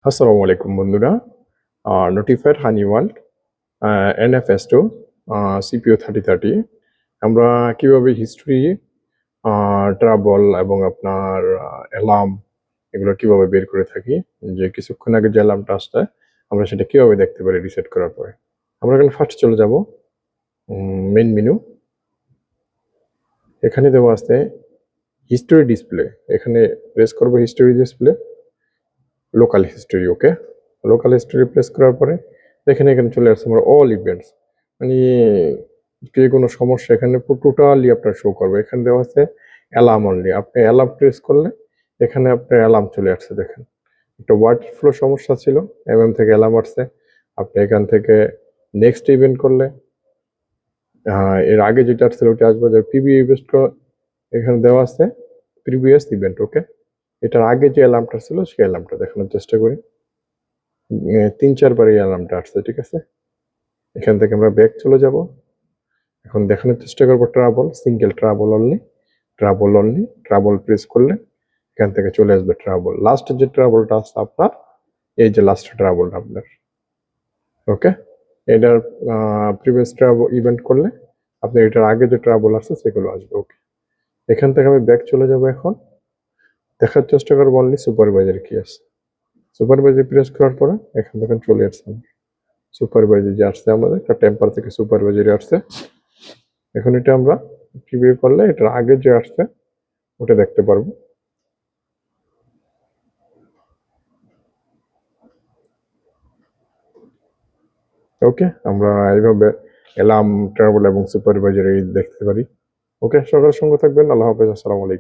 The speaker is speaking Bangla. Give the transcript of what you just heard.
আসসালামু আলাইকুম বন্ধুরা। নোটিফাইড হানি ওয়ার্ল্ড NFS2 CPU 3030 আমরা কিভাবে হিস্ট্রি, ট্রাবল এবং আপনার অ্যালার্ম এগুলো কিভাবে বের করে থাকি, যে কিছুক্ষণ আগে যে অ্যালার্মটা আসছে আমরা সেটা কিভাবে দেখতে পারি রিসেট করার পরে। আমরা এখানে ফার্স্ট চলে যাব মেইন মেনু। এখানে দেওয়া আছে হিস্টোরি ডিসপ্লে, এখানে প্রেস করব হিস্টোরি ডিসপ্লে, লোকাল হিস্টোরি। ওকে, লোকাল হিস্টোরি প্রেস করার পরে এখানে চলে আসছে আমার অল ইভেন্টস, মানে যে কোনো সমস্যা এখানে টোটালি আপনার শো করবে। এখানে দেওয়া আছে অ্যালার্ম অনলি, আপনি অ্যালার্ম প্রেস করলে এখানে আপনার অ্যালার্ম চলে আসছে। দেখেন, একটা ওয়াটার ফ্লো সমস্যা ছিল, থেকে অ্যালার্ম আসছে। আপনি এখান থেকে নেক্সট ইভেন্ট করলে এর আগে যেটা আসছিল ওটা আসবে। প্রিভিউ ইভেন্ট এখানে দেওয়া আছে প্রিভিয়াস ইভেন্ট। ওকে, এটার আগে যে অ্যালার্মটা ছিল সেই অ্যালার্মটা দেখানোর চেষ্টা করি। 3-4 বার এই অ্যালার্মটা আসছে, ঠিক আছে। এখান থেকে আমরা ব্যাক চলে যাব। এখন দেখানোর চেষ্টা করবো trouble, single trouble only, trouble only, trouble press করলে এখান থেকে চলে আসবে ট্রাবল। লাস্ট যে ট্রাবলটা আসছে আপনার, এই যে লাস্ট ট্রাবলটা আপনার। ওকে, এটার প্রিভিয়াস ট্রাবল ইভেন্ট করলে আপনি এটার আগে যে ট্রাবল আসছে সেগুলো আসবে। ওকে, এখান থেকে আমি ব্যাক চলে যাব। এখন দেখার চেষ্টা করবো অনলি সুপারভাইজার কি আছে। সুপারভাইজার প্রেস করার পরে এখান থেকে চলে আসছে সুপারভাইজার যে আসছে আমাদের, একটা টেম্পার থেকে সুপারভাইজারে আসছে। এখন এটা আমরা প্রিভিউ করলে এটার আগে যে আসছে ওটা দেখতে পারবো। ওকে, আমরা এইভাবে অ্যালার্ম, ট্রাবল এবং সুপারভাইজার দেখতে পারি। ওকে, সকাল সঙ্গে থাকবেন। আল্লাহ হাফেজ, আসসালামু আলাইকুম।